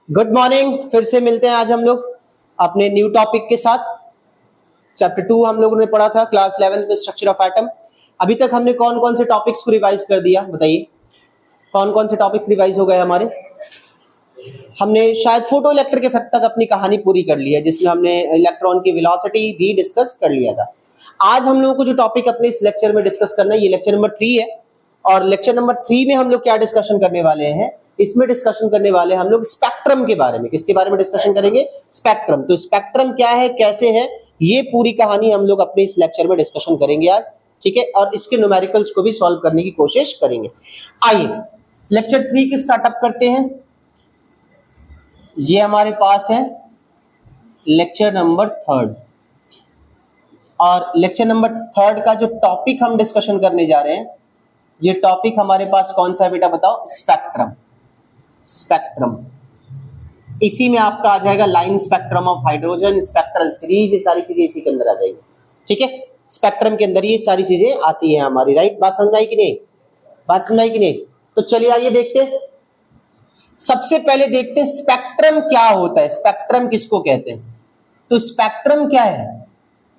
Good morning. फिर से मिलते हैं आज हम लोग अपने न्यू टॉपिक के साथ। चैप्टर 2 हम लोगों ने पढ़ा था क्लास 11 में, स्ट्रक्चर ऑफ एटम। अभी तक हमने कौन कौन से टॉपिक्स को रिवाइज कर दिया, बताइए कौन कौन से टॉपिक्स रिवाइज हो गए हमारे। हमने शायद फोटो इलेक्ट्रिक इफेक्ट तक अपनी कहानी पूरी कर ली है, जिसमें हमने इलेक्ट्रॉन की वेलोसिटी भी डिस्कस कर लिया था। आज हम लोगों को जो टॉपिक अपने इस लेक्चर में डिस्कस करना है, ये लेक्चर नंबर 3 है। और लेक्चर नंबर 3 में हम लोग क्या डिस्कशन करने वाले हैं, इसमें डिस्कशन करने वाले हैं हम लोग स्पेक्ट्रम के बारे में। किसके बारे में डिस्कशन करेंगे? स्पेक्ट्रम। तो स्पेक्ट्रम क्या है, कैसे है, ये पूरी कहानी हम लोग अपने इस लेक्चर में डिस्कशन करेंगे आज, ठीक है। और इसके न्यूमेरिकल्स को भी सॉल्व करने की कोशिश करेंगे। आइए लेक्चर 3 की स्टार्टअप करते हैं। ये हमारे पास है लेक्चर नंबर 3 और लेक्चर नंबर 3 का जो टॉपिक हम डिस्कशन करने जा रहे हैं, ये टॉपिक हमारे पास कौन सा है बेटा, बताओ? स्पेक्ट्रम। स्पेक्ट्रम, इसी में आपका आ जाएगा line spectrum of hydrogen, spectral series, ये सारी चीजें इसी के अंदर आ जाएगी, ठीक है। स्पेक्ट्रम के अंदर ये सारी चीजें आती हैं हमारी, राइट। बात समझ में आई कि नहीं? बात समझ में आई कि नहीं? तो चलिए आइए देखते हैं। सबसे पहले देखते हैं स्पेक्ट्रम क्या होता है, स्पेक्ट्रम किसको कहते हैं। तो स्पेक्ट्रम क्या है?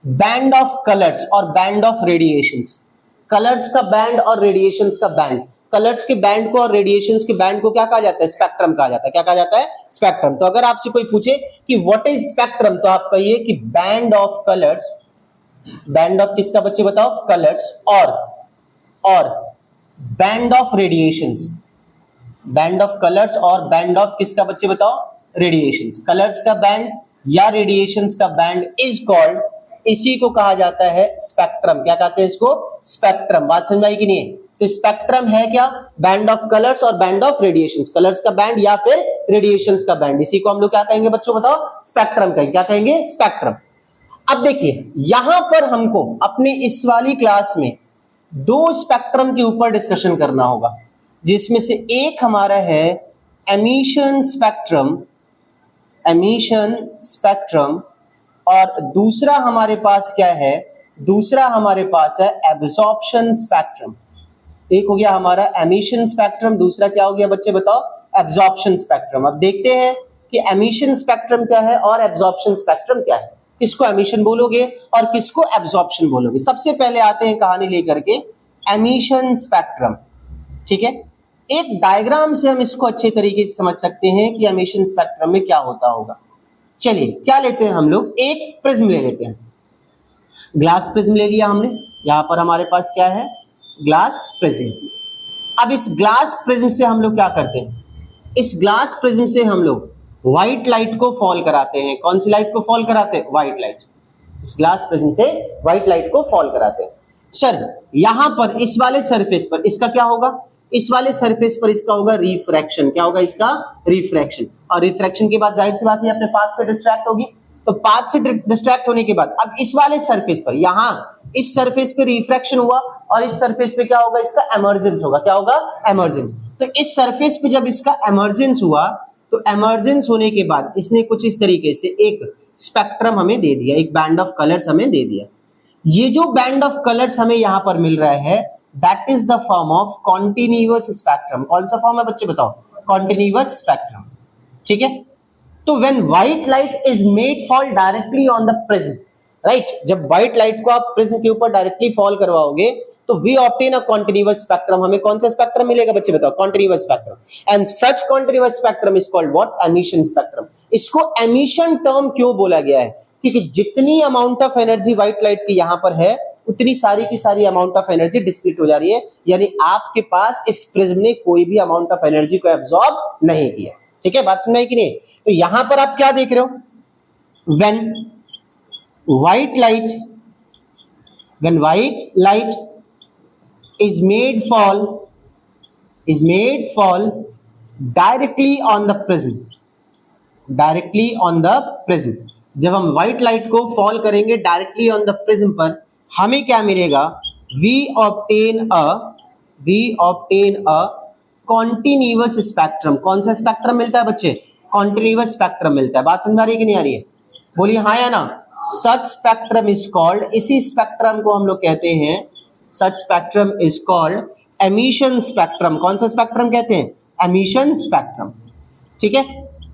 बैंड ऑफ कलर्स और बैंड ऑफ रेडिएशंस। कलर्स का बैंड और रेडिएशंस का बैंड। कलर्स के बैंड को और रेडिएशंस के बैंड को क्या कहा जाता है? स्पेक्ट्रम कहा जाता है। क्या कहा जाता है? स्पेक्ट्रम। तो अगर आपसे कोई पूछे कि व्हाट इज स्पेक्ट्रम, तो आप कहिए कि band of colours, band of किसका बच्चे बताओ? कलर्स, और band of radiations, band of colours और बैंड ऑफ किसका बच्चे बताओ? रेडिएशंस। कलर्स का बैंड या रेडिएशंस का बैंड इज कॉल्ड, इसी को कहा जाता है स्पेक्ट्रम। क्या कहते हैं इसको? स्पेक्ट्रम। बात समझ में आई कि नहीं? तो स्पेक्ट्रम है क्या? बैंड ऑफ कलर्स और बैंड ऑफ रेडिएशंस। कलर्स का बैंड या फिर रेडिएशंस का बैंड, इसी को हम लोग क्या कहेंगे बच्चों, बताओ? स्पेक्ट्रम कहेंगे। क्या कहेंगे? स्पेक्ट्रम। अब देखिए यहां पर हमको अपने इस वाली क्लास में दो स्पेक्ट्रम के ऊपर डिस्कशन करना होगा, जिसमें से एक हमारा है एमिशन स्पेक्ट्रम, एमिशन स्पेक्ट्रम, और दूसरा हमारे पास क्या है? दूसरा हमारे पास है एब्जॉर्प्शन स्पेक्ट्रम। एक हो गया हमारा एमिशन स्पेक्ट्रम, दूसरा क्या हो गया बच्चे बताओ? Absorption spectrum. अब देखते हैं कि एमिशन स्पेक्ट्रम क्या है और एब्जॉर्प्शन स्पेक्ट्रम क्या है, किसको एमिशन बोलोगे और किसको एब्जॉर्प्शन बोलोगे। सबसे पहले आते हैं कहानी लेकर के एमिशन स्पेक्ट्रम, ठीक है। एक डायग्राम से हम इसको अच्छे तरीके से समझ सकते हैं कि एमिशन स्पेक्ट्रम में क्या होता होगा। चलिए क्या लेते हैं हम लोग, एक प्रिज्म ले लेते हैं। ग्लास प्रिज्म ले लिया हमने, यहां पर हमारे पास क्या है? Glass prism. अब इस ग्लास प्रिज्म से हम लोग क्या करते हैं? इस ग्लास प्रिज्म से हम लोग व्हाइट लाइट को फॉल कराते हैं। कौन सी लाइट को फॉल कराते हैं? White light. इस ग्लास प्रिज्म से व्हाइट लाइट को फॉल कराते हैं। सर यहां पर इस वाले सरफेस पर इसका क्या होगा? इस वाले सरफेस पर इसका होगा रिफ्रैक्शन। क्या होगा इसका? रिफ्रैक्शन। और रिफ्रैक्शन के बाद जाहिर सी बात है अपने पाथ से डिस्ट्रैक्ट होगी। तो पाथ से डिस्ट्रैक्ट होने के बाद अब इस वाले सरफेस पर, यहां इस सरफेस पे रिफ्रैक्शन हुआ और इस सरफेस पे क्या होगा? इसका एमर्जेंस होगा। क्या होगा? एमर्जेंस। तो इस सरफेस पे जब इसका एमर्जेंस हुआ, तो एमर्जेंस होने के बाद इसने कुछ इस तरीके से एक स्पेक्ट्रम हमें दे दिया, एक बैंड ऑफ कलर्स हमें दे दिया। ये जो बैंड ऑफ कलर्स हमें यहां पर मिल रहा है, that is the form of continuous spectrum. कौन सा फॉर्म है बच्चे बताओ? कॉन्टिन्यूअस स्पेक्ट्रम, ठीक है। तो when white light is made fall directly on the prism, right, जब व्हाइट लाइट को आप प्रिज्म के ऊपर डायरेक्टली फॉल करवाओगे तो we obtain a continuous spectrum. हमें कौन सा स्पेक्ट्रम मिलेगा बच्चे बताओ? Continuous spectrum. And such continuous spectrum is called what? Emission spectrum. इसको एमिशन टर्म क्यों बोला गया है? क्योंकि जितनी amount of energy white light की यहां पर है, उतनी सारी की सारी अमाउंट ऑफ एनर्जी डिस्प्लीट हो जा रही है, यानी आपके पास इस प्रिज्म ने कोई भी अमाउंट ऑफ एनर्जी को एब्सॉर्ब नहीं किया, ठीक है। बात समझ में आई कि नहीं? तो यहां पर आप क्या देख रहे हो? When white light is made fall directly on the prism, directly on the prism। जब हम व्हाइट लाइट को फॉल करेंगे डायरेक्टली ऑन द प्रिज्म पर, हमें क्या मिलेगा? we obtain a continuous spectrum। कौन सा स्पेक्ट्रम मिलता है बच्चे? कॉन्टिन्यूअस स्पेक्ट्रम मिलता है। बात समझ में आ रही है कि नहीं आ रही है? बोलिए हाँ या ना। सच स्पेक्ट्रम इज कॉल्ड, इसी स्पेक्ट्रम को हम लोग कहते हैं, such spectrum is called emission spectrum. कौन सा स्पेक्ट्रम कहते हैं? एमिशन स्पेक्ट्रम, ठीक है।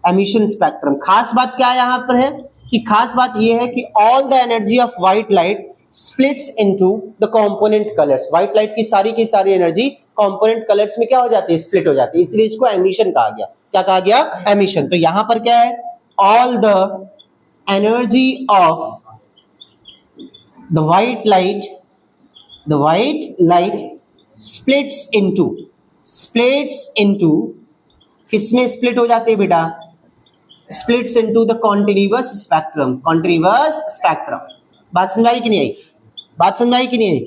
Emission spectrum. खास बात क्या यहाँ पर है कि खास बात यह है कि all the energy of white light splits into the component colours. White light की सारी एनर्जी कंपोनेंट कलर्स में क्या हो जाती है, स्प्लिट हो जाती है, इसलिए इसको एमिशन कहा गया। क्या कहा गया, एमिशन। तो यहां पर क्या है, all the energy of the white light splits into किसमें स्प्लिट हो जाती है बेटा, splits into the continuous spectrum. बात समझ आई कि नहीं आई?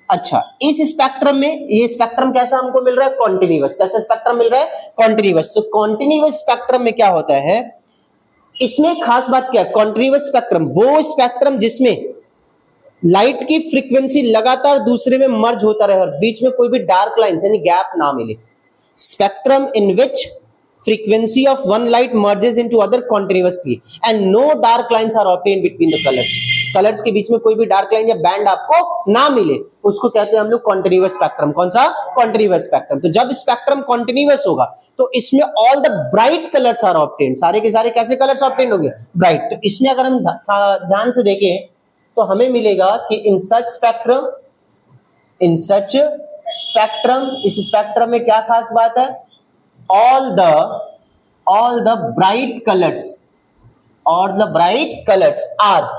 अच्छा, इस स्पेक्ट्रम में ये स्पेक्ट्रम कैसा हमको मिल रहा है, कॉन्टिन्यूअस। कैसा स्पेक्ट्रम मिल रहा है, कॉन्टिन्यूअस। तो कॉन्टिन्यूअस स्पेक्ट्रम में क्या होता है, इसमें खास बात क्या है, कॉन्टिन्यूअस स्पेक्ट्रम वो स्पेक्ट्रम जिसमें लाइट की फ्रीक्वेंसी लगातार दूसरे में मर्ज होता रहे और बीच में कोई भी डार्क लाइंस यानी गैप ना मिले। Spectrum in which frequency of one light merges into other continuously and no dark lines are obtained between the colors के बीच में कोई भी डार्क लाइन या बैंड आपको ना मिले, उसको कहते हैं हम लोग कॉन्टिन्यूअस स्पेक्ट्रम। कौन सा, कॉन्टिन्यूअस स्पेक्ट्रम। तो जब स्पेक्ट्रम कॉन्टिन्यूअस होगा तो इसमें all the bright colours are obtained. सारे के सारे कैसे कलर्स ऑब्टेन्ड होंगे, ब्राइट। तो इसमें अगर हम ध्यान से देखें तो हमें मिलेगा कि इन सच स्पेक्ट्रम, इस स्पेक्ट्रम में क्या खास बात है, all the bright colors are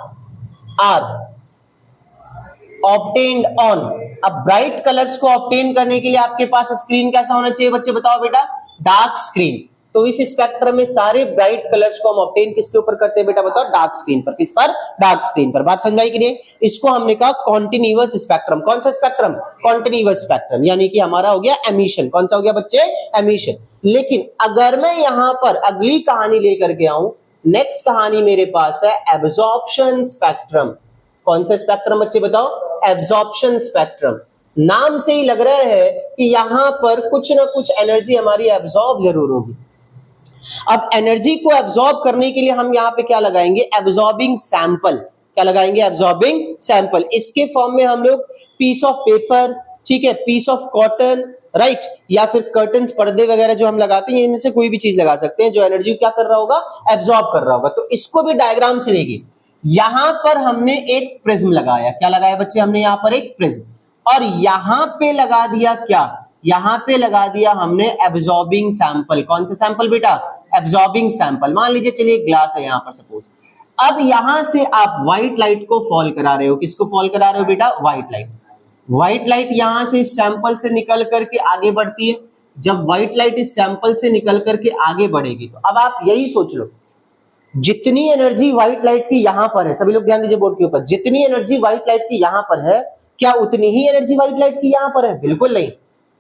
obtained on। अब ब्राइट कलर्स को ऑब्टेन करने के लिए आपके पास स्क्रीन कैसा होना चाहिए बच्चे, बताओ बेटा, डार्क स्क्रीन। तो इस स्पेक्ट्रम में सारे ब्राइट कलर्स को हम ऑब्टेन किसके ऊपर करते हैं बेटा, बताओ, डार्क स्क्रीन पर। किस पर, डार्क स्क्रीन पर। बात समझ आई कि नहीं? इसको हमने कहा कॉन्टिन्यूअस स्पेक्ट्रम। कौन सा स्पेक्ट्रम, कॉन्टिन्यूअस स्पेक्ट्रम, यानी कि हमारा हो गया एमिशन। कौन सा हो गया बच्चे, एमिशन। लेकिन अगर मैं यहां पर अगली कहानी लेकर के आऊं, नेक्स्ट कहानी मेरे पास है एब्जॉर्प्शन स्पेक्ट्रम। कौन सा स्पेक्ट्रम बच्चे बताओ, एब्जॉर्प्शन स्पेक्ट्रम। नाम से ही लग रहा है कि यहां पर कुछ ना कुछ एनर्जी हमारी एब्जॉर्ब जरूर होगी। अब एनर्जी को एब्जॉर्ब करने के लिए हम यहां पे क्या लगाएंगे, एब्जॉर्बिंग सैंपल। क्या लगाएंगे, एब्जॉर्बिंग सैंपल। इसके फॉर्म में हम लोग पीस ऑफ पेपर, ठीक है, पीस ऑफ कॉटन, राइट, या फिर कर्टन्स, पर्दे वगैरह जो हम लगाते हैं, इनमें से कोई भी चीज लगा सकते हैं जो एनर्जी क्या कर रहा होगा, एब्जॉर्ब कर रहा होगा। तो इसको भी डायग्राम से देखिए, यहां पर हमने एक प्रिज्म लगाया। क्या लगाया बच्चे, हमने यहां पर एक प्रिज्म, और यहां पे लगा दिया क्या, यहां पे लगा दिया हमने एब्जॉर्बिंग सैंपल। कौन सा सैंपल बेटा, एब्जॉर्बिंग सैंपल। मान लीजिए, चलिए ग्लास है यहां पर सपोज। अब यहां से आप व्हाइट लाइट को फॉल करा रहे हो। किसको फॉल करा रहे हो बेटा, व्हाइट लाइट। व्हाइट लाइट यहां से इस सैंपल से निकल करके आगे बढ़ती है। जब व्हाइट लाइट इस सैंपल से निकल करके आगे बढ़ेगी तो अब आप यही सोच लो, जितनी एनर्जी व्हाइट लाइट की यहां पर है, सभी लोग ध्यान दीजिए बोर्ड के ऊपर, जितनी एनर्जी व्हाइट लाइट की यहां पर है, क्या उतनी ही एनर्जी व्हाइट लाइट की यहां पर है? बिल्कुल नहीं।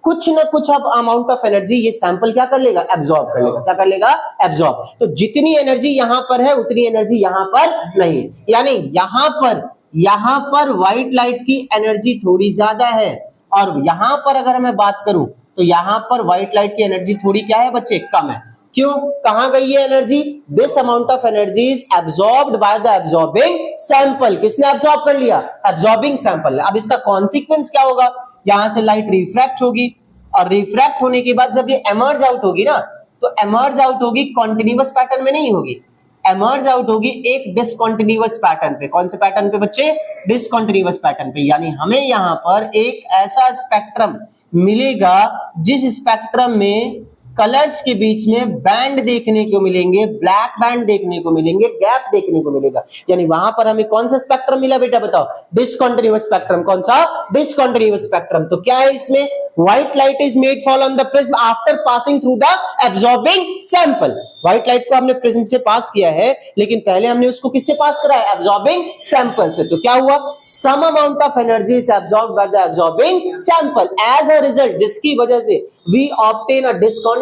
कुछ ना कुछ अब अमाउंट ऑफ एनर्जी ये सैंपल क्या कर लेगा, एब्जॉर्ब कर लेगा। क्या कर लेगा, एब्जॉर्ब। तो जितनी एनर्जी यहां पर है उतनी एनर्जी यहां पर नहीं, यानी यहां पर व्हाइट लाइट की एनर्जी थोड़ी ज्यादा है, और यहां पर अगर मैं बात करूं तो यहां पर व्हाइट लाइट की एनर्जी थोड़ी क्या है बच्चे, कम है। क्यों, कहां गई है energy, this amount of energy is absorbed by the absorbing sample. किसने एब्जॉर्ब कर लिया, एब्जॉर्बिंग सैंपल। अब इसका कॉन्सिक्वेंस क्या होगा, यहां से लाइट रिफ्रैक्ट होगी, और रिफ्रैक्ट होने के बाद जब ये एमर्ज आउट होगी ना, तो एमर्ज आउट होगी कॉन्टिन्यूअस पैटर्न में नहीं होगी, एमर्ज आउट होगी एक डिसकंटिन्यूअस पैटर्न पे। कौन से पैटर्न पे बच्चे, डिसकंटिन्यूअस पैटर्न पे। यानी हमें यहां पर एक ऐसा स्पेक्ट्रम मिलेगा जिस स्पेक्ट्रम में कलर्स के बीच में बैंड देखने को मिलेंगे, ब्लैक बैंड देखने को मिलेंगे, गैप देखने को मिलेगा। यानी वहां पर हमें कौन सा स्पेक्ट्रम मिला बेटा, बताओ, डिसकंटिन्यूअस स्पेक्ट्रम। कौन सा, डिसकंटिन्यूअस स्पेक्ट्रम। तो क्या है इसमें, white light is made fall on the prism after passing through the absorbing sample. White light को हमने प्रिज्म से पास किया है, लेकिन पहले हमने उसको किससे पास करा है, एब्जॉर्बिंग सैंपल से। तो क्या हुआ, some amount of energy is absorbed by the absorbing sample, as a result जिसकी वजह से we obtain a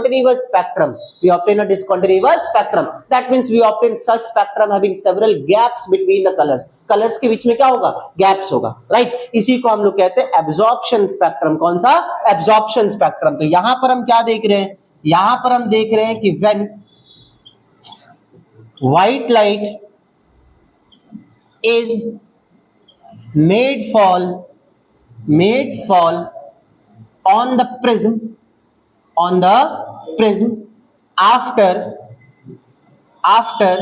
discontinuous spectrum. We obtain a discontinuous spectrum. That means we obtain such spectrum having several gaps between the colors. Colors के बीच में क्या होगा, gaps होगा, right? इसी को हम लोग कहते हैं absorption spectrum। कौन सा, absorption spectrum। तो यहां पर हम क्या देख रहे हैं, यहां पर हम देख रहे हैं कि when white light is made fall on the prism after after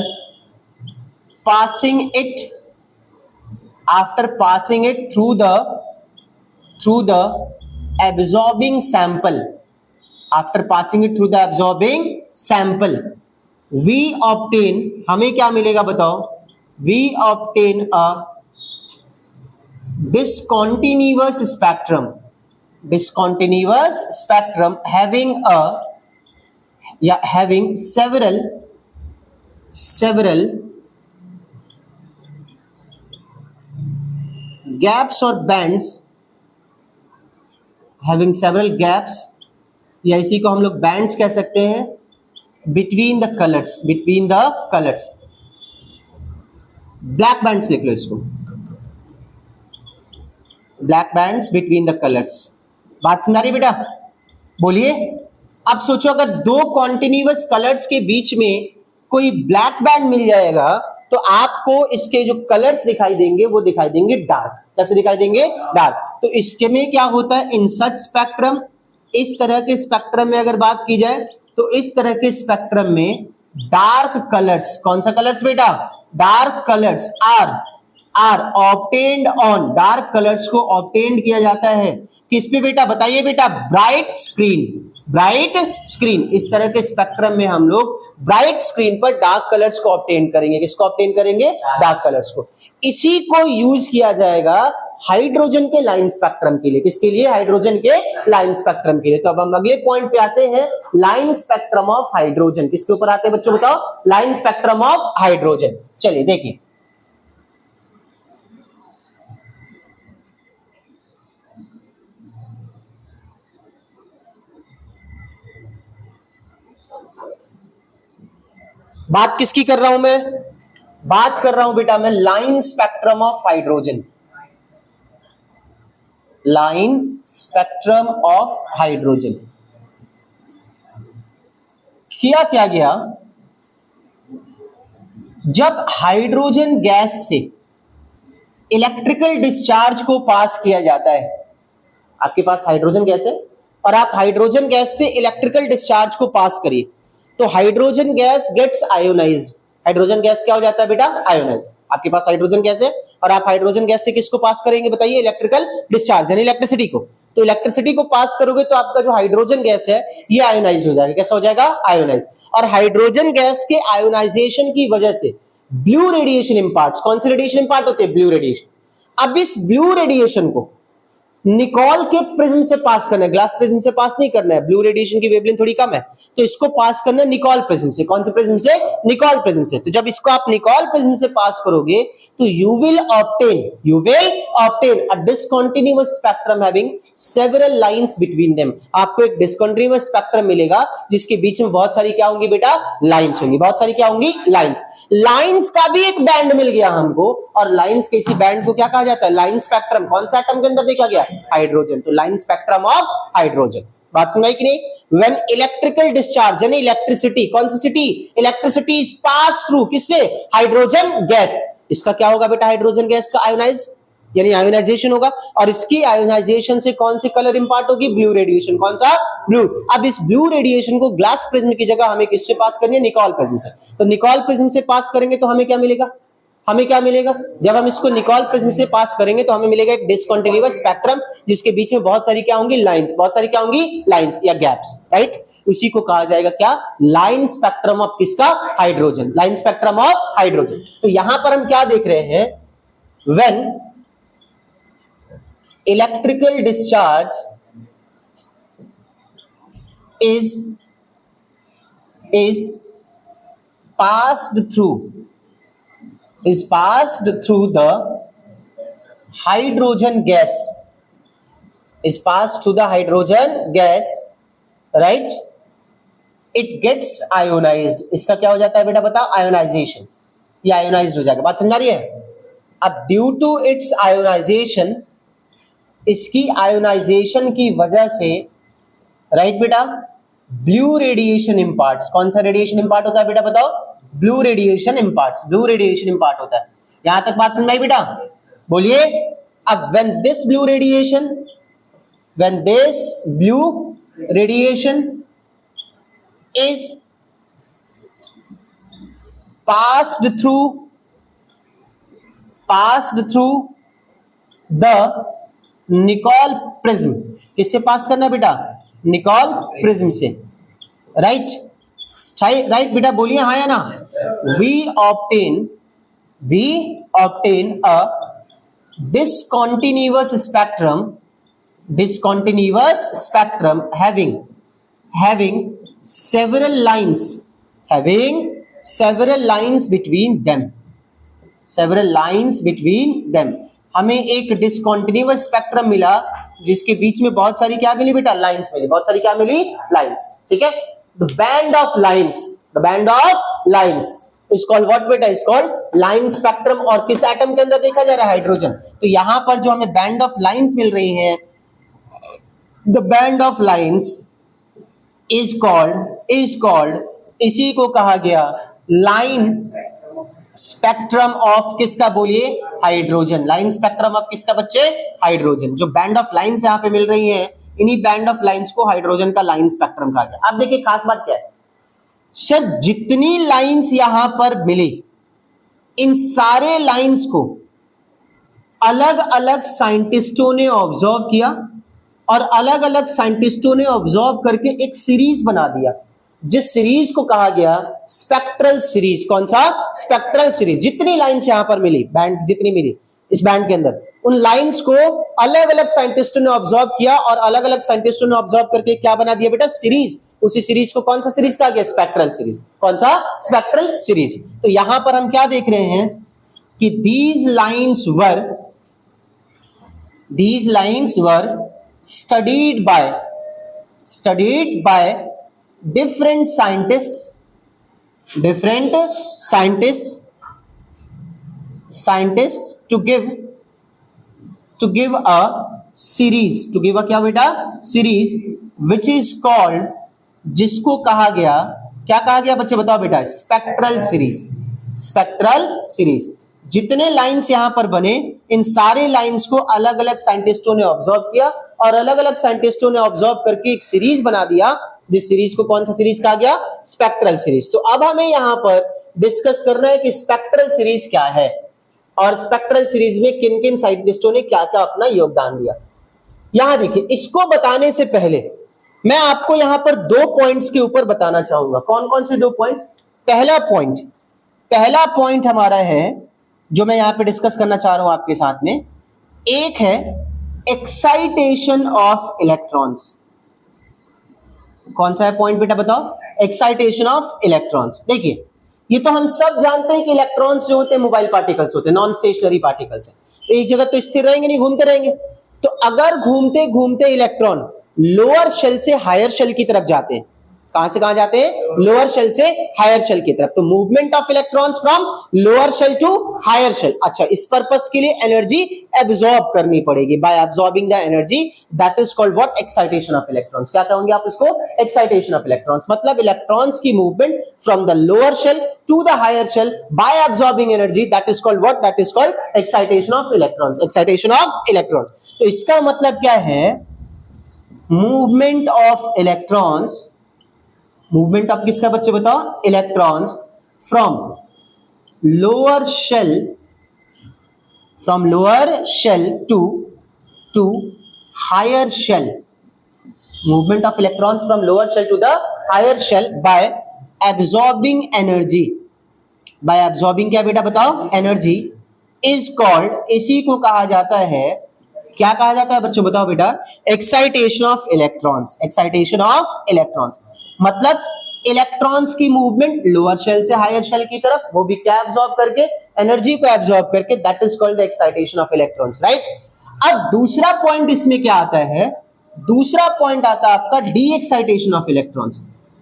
passing it through the absorbing sample, after passing it through the absorbing sample, we obtain, हमें क्या मिलेगा बताओ, we obtain a discontinuous spectrum having several gaps or bands, having several gaps, या इसी को हम लोग bands कह सकते हैं, between the colors, black bands लिख लो इसको, black bands between the colours. बात समझ आ रही बेटा? बोलिए। अब सोचो अगर दो कॉन्टिन्यूअस कलर्स के बीच में कोई ब्लैक बैंड मिल जाएगा तो आपको इसके जो कलर्स दिखाई देंगे वो दिखाई देंगे डार्क। कैसे दिखाई देंगे? डार्क। तो इसके में क्या होता है, इन सच स्पेक्ट्रम, इस तरह के स्पेक्ट्रम में अगर बात की जाए तो इस तरह के स्पेक्ट्रम में डार्क कलर्स, कौन सा कलर्स बेटा? Dark colours are obtained on, dark colours को ऑब्टेन्ड किया जाता है किस पे बेटा? बताइए बेटा। Bright screen. इस तरह के स्पेक्ट्रम में हम लोग ब्राइट स्क्रीन पर डार्क कलर्स को ऑब्टेन करेंगे। किसको ऑब्टेन करेंगे? डार्क कलर्स को। इसी को यूज किया जाएगा हाइड्रोजन के लाइन स्पेक्ट्रम के लिए। किसके लिए? हाइड्रोजन के लाइन स्पेक्ट्रम के लिए। तो अब हम अगले पॉइंट पे आते हैं, लाइन स्पेक्ट्रम ऑफ हाइड्रोजन। किसके ऊपर आते हैं बच्चों बताओ? Line spectrum of hydrogen. चलिए देखिए, बात किसकी कर रहा हूं मैं? बात कर रहा हूं बेटा मैं line spectrum of hydrogen. Line spectrum of hydrogen किया क्या गया, जब हाइड्रोजन गैस से इलेक्ट्रिकल डिस्चार्ज को पास किया जाता है, आपके पास हाइड्रोजन गैस है और आप हाइड्रोजन गैस से इलेक्ट्रिकल डिस्चार्ज को पास करिए तो hydrogen gas gets ionised. Hydrogen gas क्या हो जाता है बेटा? आयोनाइज। आपके पास हाइड्रोजन गैस है और आप हाइड्रोजन गैस से किसको पास करेंगे बताइए? इलेक्ट्रिकल डिस्चार्ज यानी इलेक्ट्रिसिटी को। तो इलेक्ट्रिसिटी को पास करोगे तो आपका जो हाइड्रोजन गैस है ये आयोनाइज हो जाएगा। कैसा हो जाएगा? आयोनाइज। और हाइड्रोजन गैस के आयोनाइजेशन की वजह से ब्लू रेडिएशन इम्पार्ट्स। कौन से रेडिएशन इम्पार्ट होते हैं? Blue radiation. अब इस ब्लू रेडिएशन को निकोल के प्रिज्म से पास करना है, ग्लास प्रिज्म से पास नहीं करना है। ब्लू रेडिएशन की वेवलेंथ थोड़ी कम है तो इसको पास करना है निकोल प्रिज्म से। कौन से प्रिज्म से? निकोल प्रिज्म से। तो जब इसको आप निकोल प्रिज्म से पास करोगे तो you will obtain a discontinuous spectrum having several lines between them। आपको एक डिस्कंटिन्यूअस स्पेक्ट्रम मिलेगा जिसके बीच में बहुत सारी क्या होंगी बेटा? लाइंस होंगी। बहुत सारी क्या होंगी? लाइंस का भी एक बैंड मिल गया हमको और लाइंस के इसी बैंड को क्या कहा जाता है? Line spectrum. कौन सा एटम के अंदर देखा गया? हाइड्रोजन। तो लाइन स्पेक्ट्रम ऑफ हाइड्रोजन। बात समझ आई कि नहीं? व्हेन इलेक्ट्रिकल डिस्चार्ज यानी इलेक्ट्रिसिटी, कौन सी city? Electricity is pass through किससे? Hydrogen gas. इसका क्या होगा बेटा? हाइड्रोजन गैस का आयोनाइज यानी आयोनाइजेशन होगा और इसकी आयोनाइजेशन से कौन सी कलर इंपार्ट होगी? Blue radiation. कौन सा? ब्लू। अब इस ब्लू रेडिएशन को ग्लास प्रिज्म की जगह हमें किससे पास करनी है? निकोल प्रिज्म से। तो निकोल प्रिज्म से पास करेंगे तो हमें क्या मिलेगा? हमें क्या मिलेगा? जब हम इसको निकोल प्रिज्म से पास करेंगे तो हमें मिलेगा एक डिस्कंटिन्यूअस स्पेक्ट्रम जिसके बीच में बहुत सारी क्या होंगी? लाइंस। बहुत सारी क्या होंगी? लाइंस या गैप्स। राइट? उसी को कहा जाएगा क्या? लाइन स्पेक्ट्रम ऑफ किसका? Hydrogen. Line spectrum of hydrogen. तो यहां पर हम क्या देख रहे हैं? When electrical discharge is passed through the hydrogen gas, right? It gets ionized। इसका क्या हो जाता है बेटा? बताओ। आयोनाइजेशन। ये आयोनाइज्ड हो जाएगा। बात समझ आ रही है? अब ड्यू टू इट्स आयोनाइजेशन, इसकी आयोनाइजेशन की वजह से, राइट बेटा, ब्लू रेडिएशन इम्पार्ट्स। कौन सा रेडिएशन इम्पार्ट होता है बेटा? बताओ। Blue radiation imparts. Blue radiation impart होता है। यहां तक बात समझ आई बेटा? बोलिए। अब when this blue radiation is passed through the Nicol prism. किससे पास करना है बेटा? निकोल प्रिज्म से, राइट? राइट बेटा, बोलिए हाँ या ना। we obtain a discontinuous spectrum having several lines between them। हमें एक डिसकंटिन्यूअस स्पेक्ट्रम मिला जिसके बीच में बहुत सारी क्या मिली बेटा? लाइंस मिली। बहुत सारी क्या मिली? लाइंस। ठीक है, the band of lines is called what बेटा? Is called line spectrum. और किस एटम के अंदर देखा जा रहा है? हाइड्रोजन। तो यहां पर जो हमें बैंड ऑफ लाइंस मिल रही हैं, the band of lines is called इसी को कहा गया लाइन स्पेक्ट्रम ऑफ किसका? बोलिए, हाइड्रोजन। लाइन स्पेक्ट्रम ऑफ किसका बच्चे? हाइड्रोजन। जो बैंड ऑफ लाइंस यहां पे मिल रही हैं, इन्हीं बैंड ऑफ लाइंस को हाइड्रोजन का लाइन स्पेक्ट्रम कहा गया। अब देखिए खास बात क्या है सर, जितनी लाइंस यहां पर मिली, इन सारे लाइंस को अलग अलग साइंटिस्टों ने ऑब्जर्व किया और अलग अलग साइंटिस्टों ने ऑब्जर्व करके एक सीरीज बना दिया, जिस सीरीज को कहा गया स्पेक्ट्रल सीरीज। कौन सा? Spectral series. जितनी लाइंस यहां पर मिली, बैंड जितनी मिली इस बैंड के अंदर, उन लाइंस को अलग अलग साइंटिस्टों ने ऑब्जर्व किया और अलग अलग साइंटिस्टों ने ऑब्जर्व करके क्या बना दिया बेटा? सीरीज। उसी सीरीज को कौन सा सीरीज कहा गया? Spectral series. कौन सा? Spectral series. तो यहां पर हम क्या देख रहे हैं कि these lines were studied by different scientists to give a series, क्या बेटा? सीरीज which is called, जिसको कहा गया, क्या कहा गया बच्चे बताओ बेटा? Spectral series. जितने लाइंस यहां पर बने, इन सारे लाइंस को अलग अलग साइंटिस्टों ने ऑब्जर्व किया और अलग अलग साइंटिस्टों ने ऑब्जर्व करके एक सीरीज बना दिया, जिस सीरीज को कौन सा सीरीज कहा गया? Spectral series. तो अब हमें यहां पर डिस्कस करना है कि स्पेक्ट्रल सीरीज क्या है और स्पेक्ट्रल सीरीज में किन किन साइंटिस्टों ने क्या क्या अपना योगदान दिया। यहां देखिए, इसको बताने से पहले मैं आपको यहां पर 2 पॉइंट्स के ऊपर बताना चाहूंगा। कौन कौन से 2 पॉइंट्स? पहला पॉइंट हमारा है जो मैं यहां पे डिस्कस करना चाह रहा हूं आपके साथ में, एक है एक्साइटेशन ऑफ इलेक्ट्रॉन्स। कौन सा है पॉइंट बेटा बताओ? Excitation of electrons. देखिए, ये तो हम सब जानते हैं कि इलेक्ट्रॉन्स जो होते हैं मोबाइल पार्टिकल्स होते हैं, नॉन स्टेशनरी पार्टिकल्स हैं। तो एक जगह तो स्थिर रहेंगे नहीं, घूमते रहेंगे। तो अगर घूमते घूमते इलेक्ट्रॉन लोअर शेल से हायर शेल की तरफ जाते हैं, कहां से कहां जाते हैं? लोअर शेल से हायर शेल की तरफ। तो movement of electrons from lower shell to higher shell. अच्छा, इस पर्पस के लिए एनर्जी एब्जॉर्ब करनी पड़ेगी। By absorbing the energy, that is called what? Excitation of electrons. क्या कहोगे आप इसको? Excitation of electrons. मतलब इलेक्ट्रॉन्स की movement from the lower shell to the higher shell by absorbing energy, that is called what? That is called excitation of electrons. Excitation of electrons. तो इसका मतलब क्या है? Movement of electrons, movement of किसका बच्चे बताओ? Electrons from lower shell to higher shell. Movement of electrons from lower shell to the higher shell by absorbing energy. By absorbing क्या बेटा बताओ? एनर्जी इज कॉल्ड, इसी को कहा जाता है, क्या कहा जाता है बच्चों बताओ बेटा? Excitation of electrons. Excitation of electrons मतलब इलेक्ट्रॉन्स की मूवमेंट लोअर शेल से हायर शेल की तरफ, वो भी क्या एब्जॉर्ब करके? एनर्जी को एब्जॉर्ब करके, that is called the excitation of electrons, right? अब दूसरा पॉइंट इसमें क्या आता है? दूसरा पॉइंट आता है आपका डी एक्साइटेशन ऑफ इलेक्ट्रॉन्स।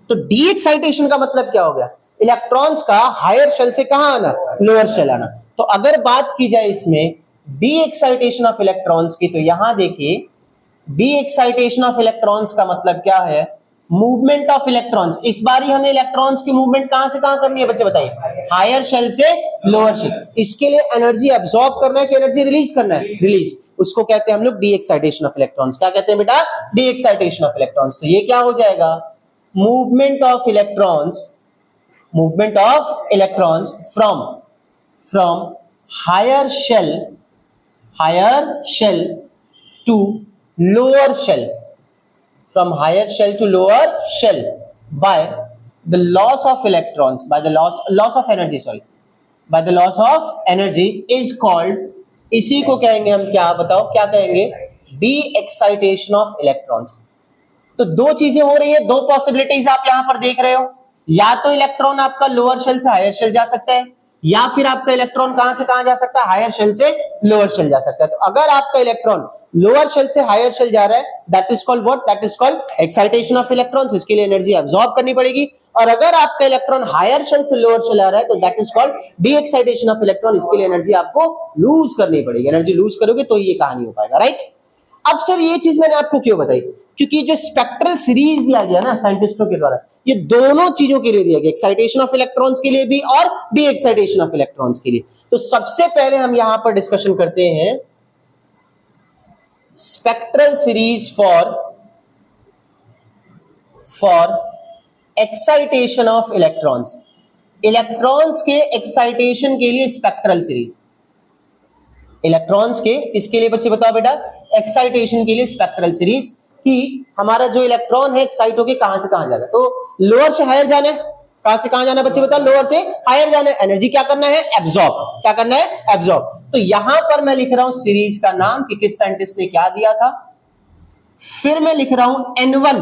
तो डी एक्साइटेशन का मतलब क्या हो गया? इलेक्ट्रॉन्स का हायर शेल से कहां आना? लोअर शेल आना। तो अगर बात की जाए इसमें डी एक्साइटेशन ऑफ इलेक्ट्रॉन्स की, तो यहां देखिए, डी एक्साइटेशन ऑफ इलेक्ट्रॉन्स का मतलब क्या है? Movement of electrons. इस बारी हमें इलेक्ट्रॉन्स की मूवमेंट कहां से कहां करनी है बच्चे बताइए? हायर शेल से लोअर शेल। इसके लिए एनर्जी एब्जॉर्ब करना है कि एनर्जी रिलीज करना है? रिलीज। उसको कहते हैं हम लोग डी एक्साइटेशन ऑफ इलेक्ट्रॉन्स। क्या कहते हैं बेटा? D excitation of electrons. तो ये क्या हो जाएगा? Movement of electrons movement of electrons from higher shell to lower shell, from higher shell to lower shell by the loss of electrons, by the loss of energy, sorry, by the loss of energy is called, इसी को कहेंगे हम क्या, बताओ क्या कहेंगे, D excitation of electrons. तो दो चीजें हो रही है, दो पॉसिबिलिटीज आप यहां पर देख रहे हो, या तो इलेक्ट्रॉन आपका लोअर शेल से हायर शेल जा सकता है, या फिर आपका इलेक्ट्रॉन कहां से कहां जा सकता है, हायर शेल से लोअर शेल जा सकता है। तो अगर आपका इलेक्ट्रॉन लोअर शेल से हायर शेल जा रहा है, that is called what, that is called excitation of electrons, इसके लिए एनर्जी अब्सॉर्ब करनी पड़ेगी। और अगर आपका इलेक्ट्रॉन हायर शेल से लोअर शेल आ रहा है तो that is called D excitation of electron, इसके लिए एनर्जी आपको लूज करनी पड़ेगी। एनर्जी लूज करोगे तो ये कहानी हो पाएगा, राइट। अब सर ये चीज मैंने आपको क्यों बताई, क्योंकि जो स्पेक्ट्रल सीरीज दिया गया ना साइंटिस्टों के द्वारा, ये दोनों चीजों के लिए दिया गया, एक्साइटेशन ऑफ इलेक्ट्रॉन्स के लिए भी और डी एक्साइटेशन ऑफ इलेक्ट्रॉन्स के लिए। तो सबसे पहले हम यहां पर डिस्कशन करते हैं spectral series for excitation of electrons, electrons के एक्साइटेशन के लिए स्पेक्ट्रल सीरीज, इलेक्ट्रॉन्स के इसके लिए बच्चे बताओ बेटा, एक्साइटेशन के लिए स्पेक्ट्रल सीरीज, कि हमारा जो इलेक्ट्रॉन है एक्साइट होके कहां से कहां जाएगा। तो लोअर से हायर जाना है, कहां से कहां जाना है बच्चे बताओ, लोअर से हायर जाना है, एनर्जी क्या करना है, एब्जॉर्ब, क्या करना है, एब्जॉर्ब। तो यहां पर मैं लिख रहा हूं सीरीज का नाम कि किस साइंटिस्ट ने क्या दिया था, फिर मैं लिख रहा हूं N1,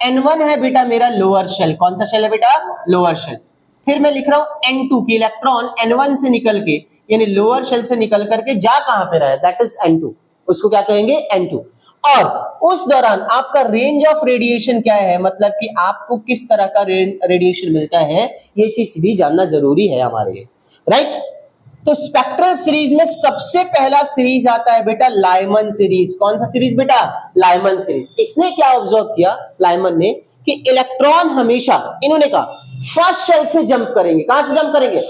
N1 है बेटा मेरा लोअर शेल, कौन सा शेल है बेटा, लोअर शेल। फिर मैं लिख रहा हूं N2 की इलेक्ट्रॉन N1 से निकल के, यानी लोअर शेल से निकल करके जा कहां पे रहा है, दैट इज N2, उसको क्या कहेंगे, N2। और उस दौरान आपका रेंज ऑफ रेडिएशन क्या है, मतलब कि आपको किस तरह का रेडिएशन मिलता है, ये चीज भी जानना जरूरी है हमारे लिए, राइट। तो स्पेक्ट्रल सीरीज में सबसे पहला सीरीज आता है बेटा लाइमन सीरीज, कौन सा सीरीज बेटा, लाइमन सीरीज। इसने क्या ऑब्जर्व किया लाइमन ने, कि इलेक्ट्रॉन हमेशा, इन्होंने कहा फर्स्ट शेल से जंप करेंगे, कहां से जंप करेंगे,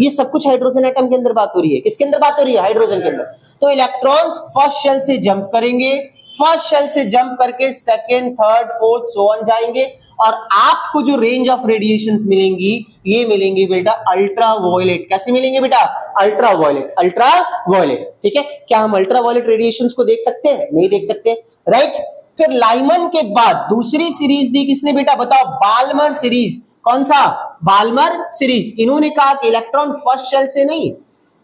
ये सब कुछ हाइड्रोजन एटम के अंदर बात हो रही है, किसके अंदर बात हो रही है, हाइड्रोजन के अंदर। तो इलेक्ट्रॉन्स फर्स्ट शेल से जंप करेंगे, फर्स्ट शेल से जंप करके second, third, fourth, so on जाएंगे, और आपको जो रेंज ऑफ रेडिएशंस मिलेंगी, ये मिलेंगी बेटा अल्ट्रा वायलेट। कैसे मिलेंगे बेटा, अल्ट्रा वायलेट, अल्ट्रा वायलेट, ठीक है। क्या हम अल्ट्रा वायलेट रेडिएशंस को देख सकते हैं, नहीं देख सकते, राइट। फिर लाइमन के बाद दूसरी सीरीज दी किसने बेटा, बताओ, बाल्मर सीरीज। कौन सा, बाल्मर सीरीज। इन्होंने कहा कि इलेक्ट्रॉन फर्स्ट शेल से नहीं,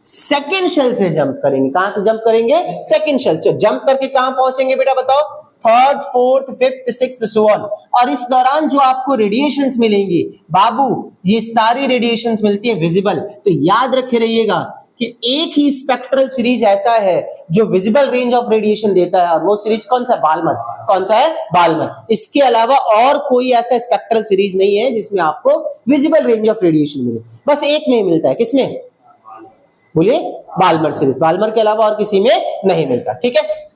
सेकेंड शेल से जंप करेंगे, कहां से जंप करेंगे, सेकेंड शेल से। जंप करके कहां पहुंचेंगे बेटा, बताओ, third, fourth, fifth, sixth, so on. और इस दौरान जो आपको रेडिएशंस मिलेंगी बाबू, ये सारी रेडिएशंस मिलती है विजिबल। तो याद रखे रहिएगा कि एक ही स्पेक्ट्रल सीरीज ऐसा है जो विजिबल रेंज ऑफ रेडिएशन देता है, और वो सीरीज कौन सा, बाल्मर। कौन सा है, बाल्मर। इसके अलावा और कोई ऐसा स्पेक्ट्रल सीरीज नहीं है जिसमें आपको विजिबल रेंज ऑफ रेडिएशन मिले, बस एक में ही मिलता है, किसमें, बोलिए, बाल्मर सीरीज। बाल्मर के अलावा और किसी में नहीं मिलता, ठीक है।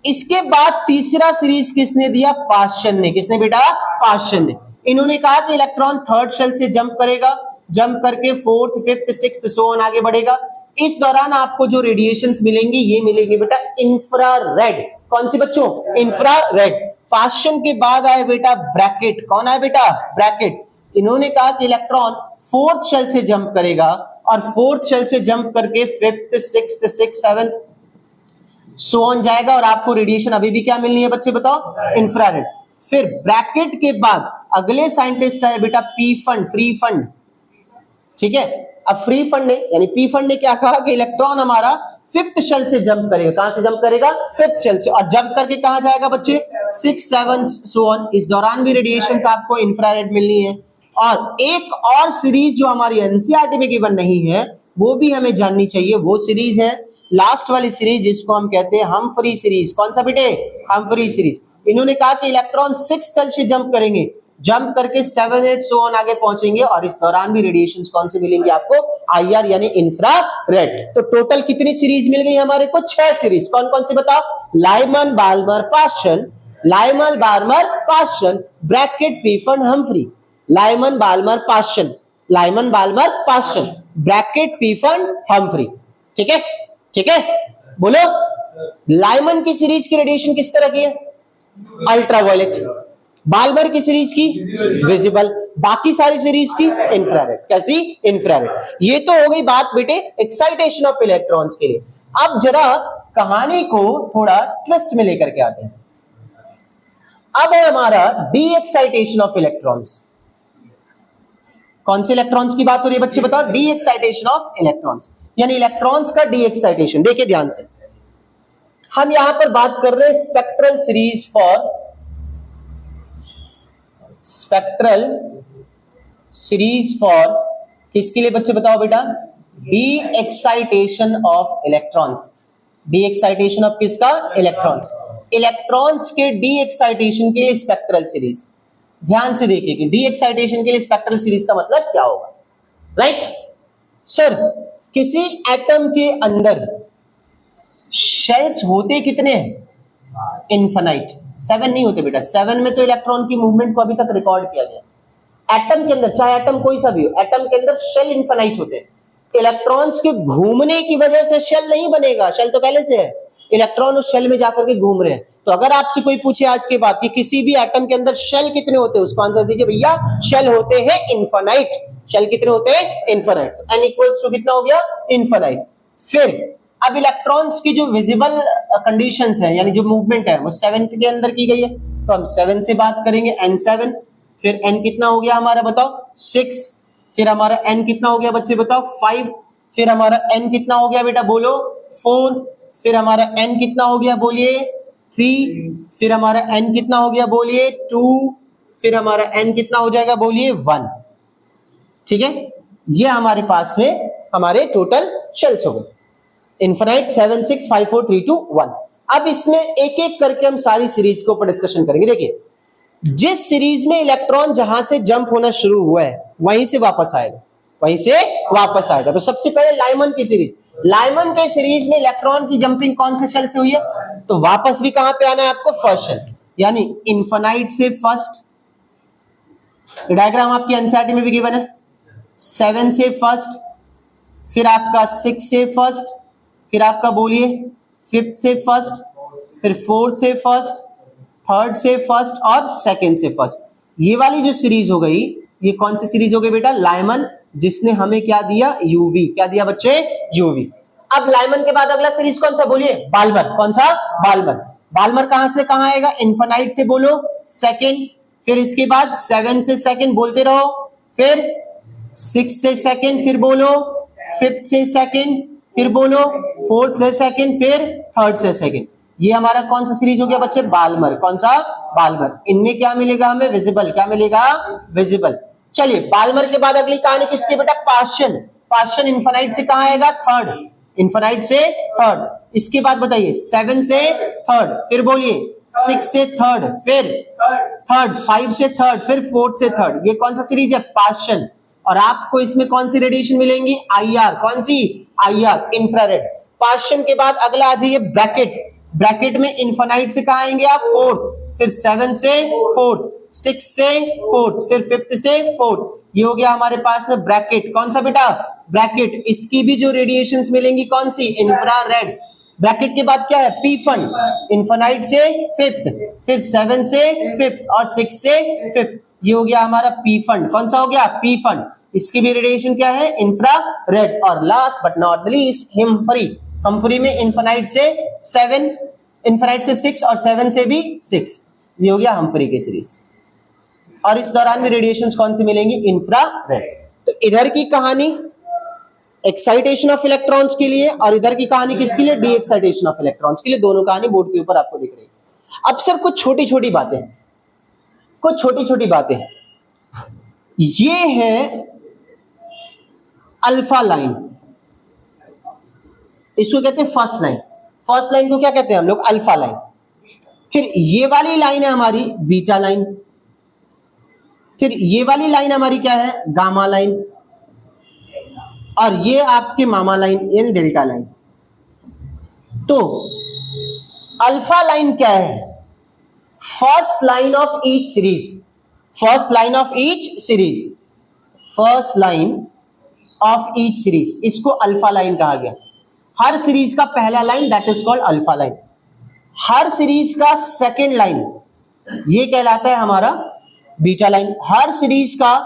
इसके बाद तीसरा सीरीज किसने दिया, पाश्चन ने। किसने बेटा, पाश्चन ने। इन्होंने कहा कि इलेक्ट्रॉन थर्ड शेल से जंप करेगा, जंप करके fourth, fifth, sixth, so on आगे बढ़ेगा। इस दौरान आपको जो रेडिएशंस मिलेंगी, ये मिलेंगी बेटा इंफ्रारेड। कौन सी बच्चों, इंफ्रारेड। पाश्चन के बाद आए बेटा ब्रैकेट। कौन आए बेटा, ब्रैकेट। इन्होंने कहा कि इलेक्ट्रॉन फोर्थ शेल से जंप करेगा, और फोर्थ शेल से जंप करके fifth, sixth, seventh, so on जाएगा, और आपको रेडिएशन अभी भी क्या मिलनी है बच्चे बताओ, इंफ्रारेड। फिर ब्रैकेट के बाद अगले साइंटिस्ट आए बेटा पी फंड, फ्री फंड, ठीक है। अब फ्री फंड ने, यानी पी फंड ने क्या कहा कि इलेक्ट्रॉन हमारा फिफ्थ शेल से जंप करेगा। कहां से जंप करेगा, फिफ्थ शेल से, और जंप करके कहां जाएगा बच्चे, 6, 7, सो ऑन। इस दौरान भी रेडिएशंस आपको इंफ्रारेड मिलनी है। और एक और सीरीज जो हमारी एनसीईआरटी में गिवन नहीं है, वो भी हमें जाननी चाहिए। वो सीरीज है लास्ट वाली सीरीज, जिसको हम कहते हैं हम्फ्री सीरीज। कौन सा बेटे, हम्फ्री सीरीज। इन्होंने कहा कि इलेक्ट्रॉन 6 शेल से जंप करेंगे, जंप करके 7, 8, सो ऑन आगे पहुंचेंगे, और इस दौरान भी रेडिएशंस कौन से मिलेंगे आपको, आईआर यानी इंफ्रारेड। तो टोटल कितनी सीरीज मिल गई हमारे को, 6 सीरीज। कौन कौन सी बताओ, Lyman, Balmer, Paschen, Lyman, Balmer, Paschen, Brackett, Pfund, Humphreys. Lyman, Balmer, Paschen, Lyman, Balmer, Paschen, Brackett, Pfund, Humphreys, ठीक है, ठीक है। बोलो, लाइमन की सीरीज की रेडिएशन किस तरह की है, अल्ट्रावायलेट। बाल्मर की सीरीज की विजिबल, बाकी सारी सीरीज की इंफ्रारेड। कैसी? इंफ्रारेड। ये तो हो गई बात बेटे एक्साइटेशन ऑफ इलेक्ट्रॉन्स के लिए। अब जरा कहानी को थोड़ा ट्विस्ट में लेकर के आते हैं। अब है हमारा डी एक्साइटेशन ऑफ इलेक्ट्रॉन्स। कौन से इलेक्ट्रॉन्स की बात हो रही है बच्चे बताओ? डी एक्साइटेशन ऑफ इलेक्ट्रॉन्स, यानी इलेक्ट्रॉन्स का डी एक्साइटेशन। देखिए ध्यान से, हम यहां पर बात कर रहे हैं spectral series for, spectral series for किसके लिए बच्चे बताओ बेटा? D excitation of electrons. D excitation of किसका? इलेक्ट्रॉन्स। इलेक्ट्रॉन्स के डी एक्साइटेशन के लिए स्पेक्ट्रल सीरीज। ध्यान से देखिए कि डी एक्साइटेशन के लिए स्पेक्ट्रल सीरीज का मतलब क्या होगा। राइट सर, किसी एटम के अंदर शेल्स होते कितने हैं? इनफिनाइट। 7 नहीं होते बेटा, 7 में तो इलेक्ट्रॉन की मूवमेंट को अभी तक रिकॉर्ड किया गया। एटम के अंदर, चाहे एटम कोई सा भी हो, एटम के अंदर शेल इनफिनाइट होते हैं। इलेक्ट्रॉन्स के घूमने की वजह से शेल नहीं बनेगा, शेल तो पहले से है, इलेक्ट्रॉन उस शेल में जाकर के घूम रहे हैं। तो अगर आपसे कोई पूछे आज के बाद कि किसी भी एटम के अंदर शेल कितने होते हैं, उसको आंसर दीजिए भैया शेल होते हैं इनफिनाइट। शेल कितने होते हैं? इनफिनाइट। n इक्वल्स टू कितना हो गया? इनफिनाइट। फिर अब इलेक्ट्रॉन्स की जो विजिबल कंडीशंस है, यानी जो मूवमेंट है, वो 7 के अंदर की गई है, तो हम 7 से बात करेंगे, n7। फिर n कितना हो गया हमारा बताओ? 6। फिर हमारा n कितना हो गया बच्चे बताओ? 5। फिर हमारा n कितना हो गया बेटा बोलो? 4। फिर हमारा n कितना हो गया बोलिए? 3। फिर हमारा n कितना हो गया बोलिए? 2। फिर हमारा n कितना हो जाएगा बोलिए? 1। ठीक है, ये हमारे पास में हमारे टोटल शेल्स हो गए। इनफिनाइट 7 6 5 4 3 2 1। अब इसमें एक एक करके हम सारी सीरीज के ऊपर डिस्कशन करेंगे। देखिए, जिस सीरीज में इलेक्ट्रॉन जहां से जंप होना शुरू हुआ है वहीं से वापस आएगा, वहीं से वापस आएगा। तो सबसे पहले लाइमन की सीरीज, लाइमन के सीरीज में इलेक्ट्रॉन की जंपिंग कौन से शेल से हुई है? तो वापस भी कहां पे आना है आपको? फर्स्ट शेल, यानी इनफिनाइट से फर्स्ट। डायग्राम आपकी एनसीईआरटी में भी गिवन है। 7 से फर्स्ट, फिर आपका 6 से फर्स्ट, फिर आपका बोलिए 5th से फर्स्ट, फिर 4th से फर्स्ट, 3rd से फर्स्ट और 2nd से फर्स्ट। ये वाली जो सीरीज हो गई, ये कौन सी सीरीज हो गई बेटा? लाइमन, जिसने हमें क्या दिया? यूवी। क्या दिया बच्चे? यूवी। अब लाइमन के बाद अगला सीरीज कौन सा बोलिए? बाल्मर। कौन सा? बाल्मर। बाल्मर कहां से कहां आएगा? इनफिनाइट से बोलो 2nd, फिर इसके बाद 7 से 2nd बोलते रहो, फिर 6 से 2nd, फिर बोलो 5th से 2nd, फिर बोलो 4th से 2nd, फिर 3rd से 2nd। ये हमारा कौन सा सीरीज हो गया बच्चे? बाल्मर। कौन सा? बाल्मर। इनमें क्या मिलेगा हमें? विजिबल। क्या मिलेगा? विजिबल। चलिए, बाल्मर के बाद अगली कहानी किसकी बेटा? पार्शियन। पार्शियन इनफिनाइट से कहां आएगा? 3rd, इनफिनाइट से 3rd। इसके बाद बताइए 7 से 3rd, फिर बोलिए 6 से 3rd, फिर 3rd, 5 से 3rd, फिर 4th से 3rd। ये कौन सा सीरीज है? पार्शियन। और आपको इसमें कौन सी रेडिएशन मिलेंगी? IR। कौन सी? IR, infrared. पार्शियन के बाद अगला आ जाइए ब्रैकेट। ब्रैकेट में इनफिनाइट से कहां आएंगे आप? 4th, फिर 7 से 4th, 6 से 4th, फिर 5th से 4th। ये हो गया हमारे पास में ब्रैकेट। कौन सा बेटा? ब्रैकेट। इसकी भी जो रेडिएशंस मिलेंगी कौन सी? इंफ्रारेड। ब्रैकेट के बाद क्या है? पी फन, इनफिनाइट से 5th, फिर 7 से 5th और 6 से 5th। ये हो गया हमारा पी फंड। कौन सा हो गया? P fund. इसकी भी रेडिएशन क्या है? इंफ्रारेड। और लास्ट बट नॉट लीस्ट हिम्फ्री। हिम्फ्री में इनफिनाइट से 7, इनफिनाइट से 6 और 7 से भी 6। ये हो गया हिम्फ्री की सीरीज। और इस दौरान भी रेडिएशंस कौन सी मिलेंगी? इंफ्रारेड। तो इधर की कहानी एक्साइटेशन ऑफ इलेक्ट्रॉन्स के लिए और इधर की कहानी किसके लिए? डी एक्साइटेशन ऑफ इलेक्ट्रॉन्स के लिए। दोनों कहानी बोर्ड के ऊपर आपको दिख रही है। अब सर कुछ छोटी छोटी बातें, कुछ छोटी छोटी बातें। ये है अल्फा लाइन, इसको कहते हैं फर्स्ट लाइन। फर्स्ट लाइन को क्या कहते हैं हम लोग? Alpha line. फिर ये वाली लाइन है हमारी बीटा लाइन। फिर ये वाली लाइन हमारी क्या है? Gamma line. और ये आपके मामा लाइन यानी डेल्टा लाइन। तो अल्फा लाइन क्या है? First line of each series. First line of each series, first line of each series, इसको अल्फा लाइन कहा गया। हर सीरीज का पहला line that is called alpha line. Her series का सेकेंड लाइन ये कहलाता है हमारा बीटा लाइन। हर सीरीज का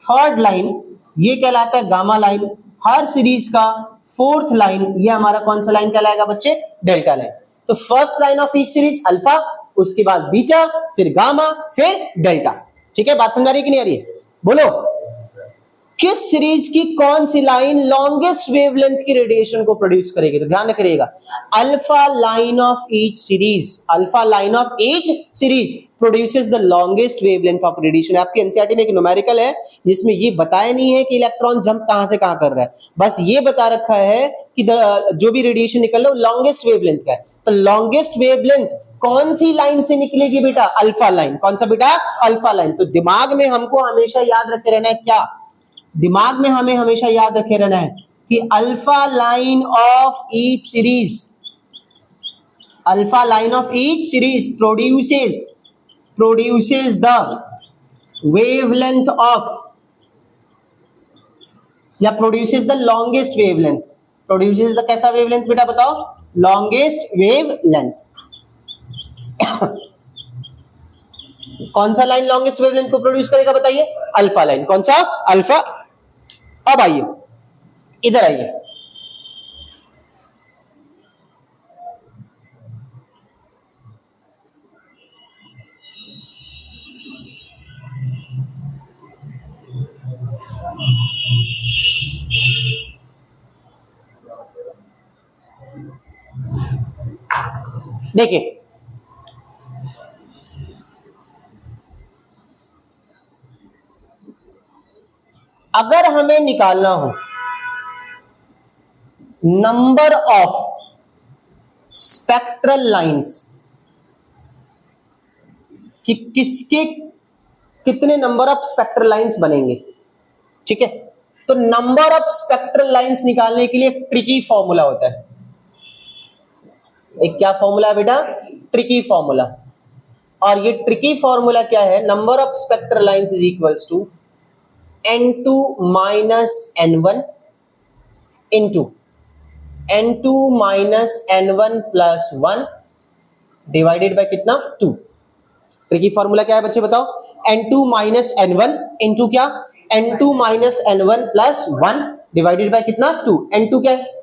थर्ड लाइन ये कहलाता है गामा लाइन। हर सीरीज का फोर्थ लाइन ये हमारा कौन सा लाइन कहलाएगा बच्चे? Delta line. तो first line of each series alpha, उसके बाद बीटा, फिर गामा, फिर डेल्टा। ठीक है, बात समझ आ रही है कि नहीं आ रही है? बोलो, किस सीरीज की कौन सी लाइन लॉन्गेस्ट वेवलेंथ की रेडिएशन को प्रोड्यूस करेगी? तो ध्यान रखिएगा, alpha line of each series, alpha line of each series produces the longest wavelength of radiation. आपकी एनसीईआरटी में एक न्यूमेरिकल है जिसमें ये बताया नहीं है कि इलेक्ट्रॉन जंप कहां से कहां कर रहा है, बस ये बता रखा है कि जो भी रेडिएशन निकल रहा है वो लॉन्गेस्ट वेवलेंथ का है। तो लॉन्गेस्ट वेवलेंथ कौन सी लाइन से निकलेगी बेटा? Alpha line. कौन सा बेटा? Alpha line. तो दिमाग में हमको हमेशा याद रखे रहना है, क्या दिमाग में हमें हमेशा याद रखे रहना है कि alpha line of each series, alpha line of each series produces the wavelength of, या produces the longest wavelength. Produces the कैसा वेवलेंथ बेटा बताओ? Longest wavelength. कौन सा लाइन लॉन्गेस्ट वेवलेंथ को प्रोड्यूस करेगा बताइए? Alpha line. कौन सा? अल्फा। अब आइए, इधर आइए, देखिए अगर हमें निकालना हो नंबर ऑफ स्पेक्ट्रल लाइंस कि किसके कितने नंबर ऑफ स्पेक्ट्रल लाइंस बनेंगे, ठीक है, तो नंबर ऑफ स्पेक्ट्रल लाइंस निकालने के लिए ट्रिकी फॉर्मूला होता है। एक क्या फॉर्मूला है बेटा? Tricky formula. और ये ट्रिकी फॉर्मूला क्या है? Number of spectral lines is equals to n2 minus n1 into n2 minus n1 plus 1 divided by कितना? 2। ट्रिकी फॉर्मूला क्या है बच्चे बताओ? n2 माइनस n1 इंटू क्या? n2 minus n1 plus 1 divided by कितना? 2। n2 क्या है?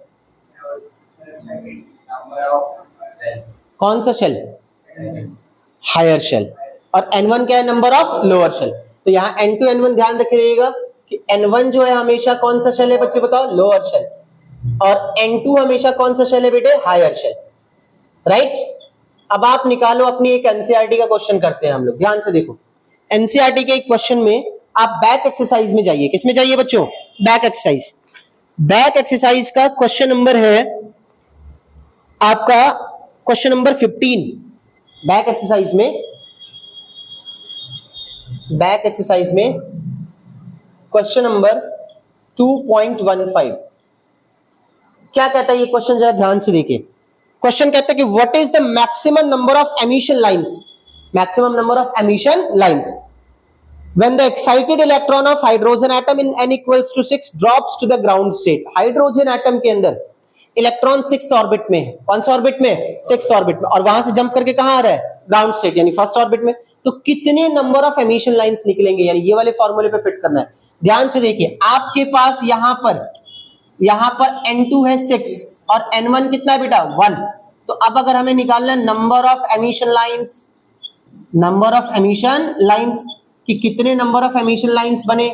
कौन सा शेल? Higher shell. और n1 क्या है? Number of lower shell. तो यहाँ n2 n1 ध्यान रखिएगा कि n1 जो है हमेशा कौन सा शेल है बच्चे बताओ? Lower shell. और n2 हमेशा कौन सा शेल है बेटे? Higher shell. राइट। अब आप निकालो अपनी एक एनसीईआरटी का क्वेश्चन करते हैं हम लोग, ध्यान से देखो। एनसीईआरटी के एक क्वेश्चन में आप बैक एक्सरसाइज में जाइए। किसमें जाइए बच्चों? Back exercise. बैक एक्सरसाइज का क्वेश्चन नंबर है आपका क्वेश्चन नंबर 15। बैक एक्सरसाइज में क्वेश्चन नंबर 2.15 क्या कहता है ये क्वेश्चन? जरा ध्यान से देखिए। क्वेश्चन कहता है कि what is the maximum number of emission lines, maximum number of emission lines when the excited electron of hydrogen atom in n equals to 6 drops to the ground state। Hydrogen atom के अंदर electron 6th orbit में है। कौन सा orbit में? 6th orbit में। और वहां से जंप करके कहां आ रहा है? ग्राउंड स्टेट यानी फर्स्ट ऑर्बिट में। तो कितने नंबर ऑफ एमिशन लाइंस निकलेंगे? यानी ये वाले फॉर्मूले पे फिट करना है। ध्यान से देखिए, आपके पास यहां पर n2 है 6 और n1 कितना है बेटा? 1। तो अब अगर हमें निकालना है नंबर ऑफ एमिशन लाइंस कि कितने नंबर ऑफ एमिशन लाइंस बने,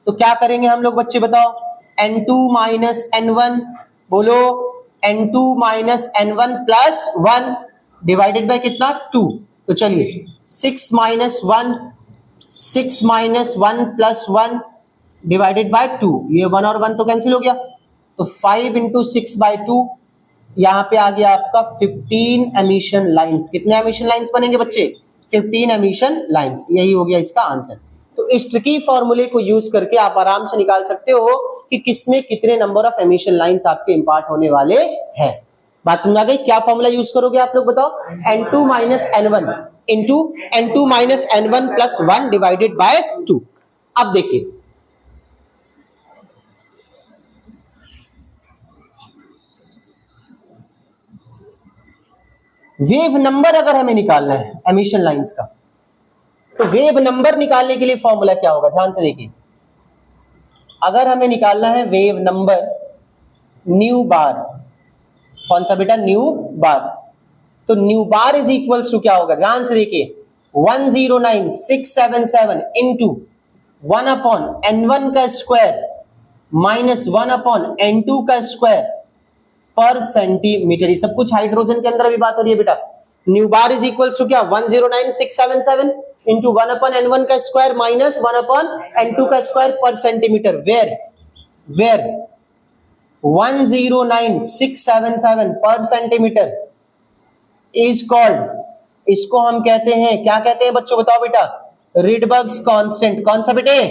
तो क्या करेंगे हम लोग बच्चे बताओ? n2 माइनस n1, बोलो n2 minus n1 plus 1 divided by कितना? 2। तो चलिए 6 माइनस 1 प्लस 1 डिवाइडेड बाय 2, ये 1 और 1 तो कैंसिल हो गया। तो 5 इंटू 6 बाय 2, यहां पे आ गया आपका 15 एमिशन लाइंस। कितने एमिशन लाइंस बनेंगे बच्चे? 15 एमिशन लाइंस। यही हो गया इसका आंसर। तो इस ट्रिकी फॉर्मूले को यूज करके आप आराम से निकाल सकते हो कि किसमें कितने नंबर ऑफ एमिशन लाइंस आपके इंपार्ट होने वाले हैं। बात समझ आ गई? क्या फॉर्मूला यूज करोगे आप लोग बताओ? n2 minus n1 into n2 minus n1 plus 1 divided bye 2। अब देखिए, वेव नंबर अगर हमें निकालना है एमिशन लाइंस का, तो वेव नंबर निकालने के लिए फॉर्मूला क्या होगा, ध्यान से देखिए। अगर हमें निकालना है वेव नंबर न्यू बार, कौन सा बेटा, न्यू बार, तो nu bar is equals to क्या होगा, ध्यान से देखिए, 109677 इंटू 1 अपॉन n1 का स्क्वायर माइनस 1 अपॉन n2 का स्क्वायर पर सेंटीमीटर। ये सब कुछ हाइड्रोजन के अंदर अभी बात हो रही है बेटा। Nu bar is equals to क्या, 109677 इंटू 1 अपॉन n1 का स्क्वायर माइनस 1 अपॉन n2 का स्क्वायर पर सेंटीमीटर, वेयर 109677 पर सेंटीमीटर इज कॉल्ड, इसको हम कहते हैं, क्या कहते हैं बच्चों, बताओ बेटा, रिडबर्ग्स कांस्टेंट। कौन सा बेटे,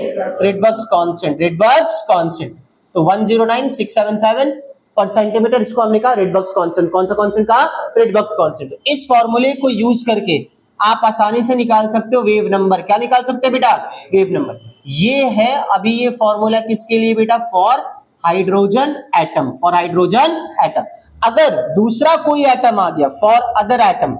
रिडबर्ग्स कांस्टेंट, रिडबर्ग्स कांस्टेंट। तो 109677 पर सेंटीमीटर, इसको हमने कहा रिडबर्ग्स कांस्टेंट। कौन सा कांस्टेंट का, रिडबर्ग्स कांस्टेंट। इस फॉर्मूले को यूज करके आप आसानी से निकाल सकते हो वेव नंबर। क्या निकाल सकते हो बेटा, वेव नंबर। ये है अभी ये फॉर्मूला किसके लिए बेटा, for hydrogen atom, for hydrogen atom. अगर दूसरा कोई एटम आ गया, फॉर अदर एटम,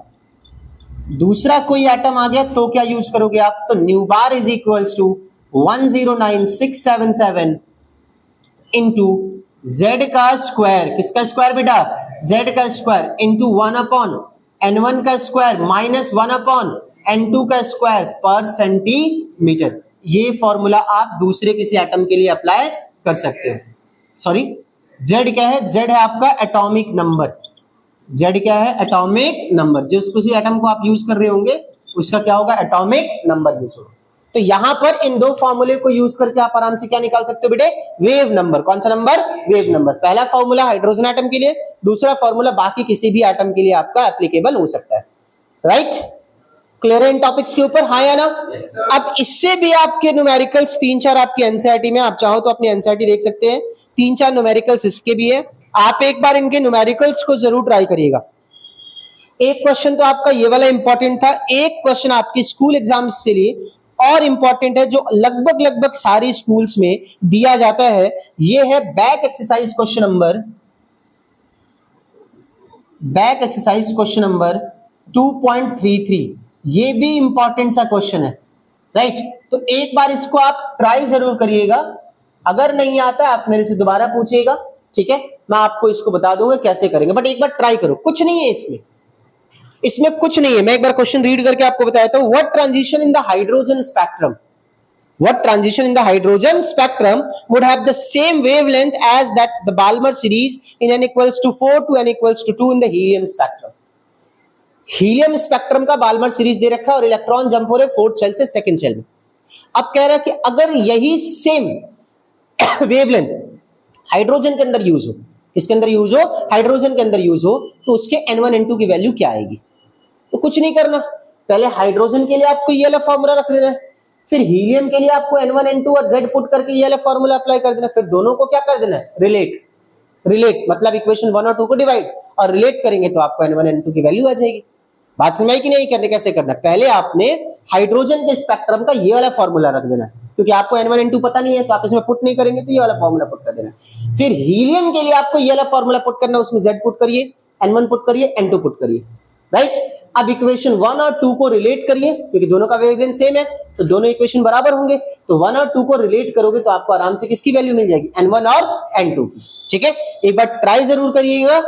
दूसरा कोई एटम आ गया तो क्या यूज करोगे आप, तो nu bar is equals to 109677 into Z का स्क्वायर, किसका स्क्वायर बेटा, जेड का स्क्वायर, इंटू 1 अपॉन n1 का स्क्वायर माइनस 1 अपॉन n2 का स्क्वायर पर सेंटीमीटर। ये फॉर्मूला आप दूसरे किसी एटम के लिए अप्लाई कर सकते हो। सॉरी, जेड क्या है, जेड है आपका एटॉमिक नंबर, जेड क्या है, एटॉमिक नंबर। जिस किसी एटम को आप यूज कर रहे होंगे उसका क्या होगा, एटॉमिक नंबर यूज होगा। तो यहां पर इन दो फॉर्मूले को यूज करके आप आराम से क्या निकाल सकते हो बेटे, वेव नंबर। कौन सा नंबर, वेव नंबर। पहला फॉर्मूला हाइड्रोजन एटम के लिए, दूसरा फॉर्मूला बाकी किसी भी एटम के लिए आपका एप्लीकेबल हो सकता है। राइट, क्लियर है इन टॉपिक्स के ऊपर, हाँ या ना। अब इससे भी आपके न्यूमेरिकल्स 3-4 आपकी एनसीईआरटी में, आप चाहो तो अपनी एनसीईआरटी देख सकते हैं, 3-4 न्यूमेरिकल्स इसके भी है। आप एक बार इनके न्यूमेरिकल्स को जरूर ट्राई करिएगा। एक क्वेश्चन तो आपका ये वाला इंपॉर्टेंट था, एक क्वेश्चन आपकी स्कूल एग्जाम्स के लिए और इंपॉर्टेंट है, जो लगभग सारी स्कूल्स में दिया जाता है। ये है बैक एक्सरसाइज क्वेश्चन नंबर 2.33। ये भी इंपॉर्टेंट सा क्वेश्चन है, राइट। तो एक बार इसको आप ट्राई जरूर करिएगा। अगर नहीं आता आप मेरे से दोबारा पूछिएगा, ठीक है, मैं आपको इसको बता दूंगा कैसे करेंगे, बट एक बार ट्राई करो। कुछ नहीं है इसमें कुछ नहीं है। मैं एक बार क्वेश्चन रीड करके आपको बताता हूं। What transition in the hydrogen spectrum, what transition in the hydrogen spectrum would have the same wavelength as that the Balmer series in n equals to 4 to n equals to 2 in the helium spectrum। Helium spectrum का Balmer series दे रखा है और electron jump हो रहे 4th shell से 2nd shell में। अब कह रहा है कि अगर यही सेम वेवलेंथ हाइड्रोजन के अंदर यूज हो, किसके अंदर यूज हो, हाइड्रोजन के अंदर यूज हो, तो उसके n1 n2 की वैल्यू क्या आएगी। तो कुछ नहीं करना, पहले हाइड्रोजन के लिए आपको ये वाला फॉर्मूला रख लेना है, फिर हीलियम के लिए आपको n1 n2 और z पुट करके ये वाला फॉर्मूला अप्लाई कर देना, फिर दोनों को क्या कर देना है, रिलेट मतलब इक्वेशन 1 और 2 को डिवाइड और रिलेट करेंगे तो आपको n1 n2 की वैल्यू आ जाएगी। बात समझ आई कि नहीं, करने कैसे करना, पहले आपने हाइड्रोजन के स्पेक्ट्रम का ये वाला फॉर्मूला रख देना, क्योंकि आपको n1 n2 पता नहीं है तो आप इसमें पुट नहीं करेंगे, तो ये वाला फॉर्मूला पुट कर देना। फिर हीलियम के लिए आपको ये वाला फॉर्मूला पुट करना, उसमें z पुट करिए, n1 पुट करिए, n2 पुट करिए, राइट। अब इक्वेशन 1 और 2 को रिलेट करिए, क्योंकि दोनों का वेवलेंथ सेम है तो दोनों इक्वेशन बराबर होंगे, तो 1 और 2 को रिलेट करोगे तो आपको आराम से किसकी वैल्यू मिल जाएगी, n1 और n2 की। ठीक है, एक बार ट्राई जरूर करिएगा,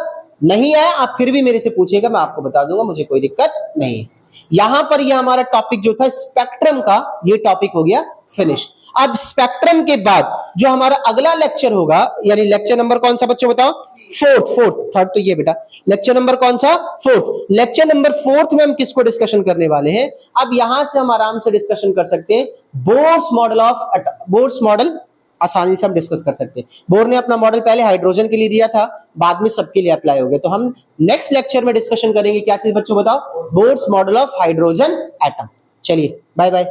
नहीं आया आप फिर भी मेरे से पूछिएगा, मैं आपको बता दूंगा, मुझे कोई दिक्कत नहीं है। यहां पर ये हमारा टॉपिक जो था स्पेक्ट्रम का, ये टॉपिक हो गया फिनिश। अब स्पेक्ट्रम के बाद जो हमारा अगला लेक्चर होगा, यानी लेक्चर नंबर कौन सा बच्चों बताओ, फोर्थ, थर्ड तो ये बेटा, लेक्चर नंबर कौन सा, फोर्थ। लेक्चर नंबर 4 में हम किसको डिस्कशन करने वाले हैं, अब यहां से हम आराम से डिस्कशन कर सकते हैं बोर्स मॉडल, आसानी से हम डिस्कस कर सकते हैं। बोर ने अपना मॉडल पहले हाइड्रोजन के लिए दिया था, बाद में सबके लिए अप्लाई हो गया, तो हम नेक्स्ट लेक्चर में डिस्कशन करेंगे क्या चीज बच्चों बताओ, Bohr's model of hydrogen atom. चलिए बाय बाय।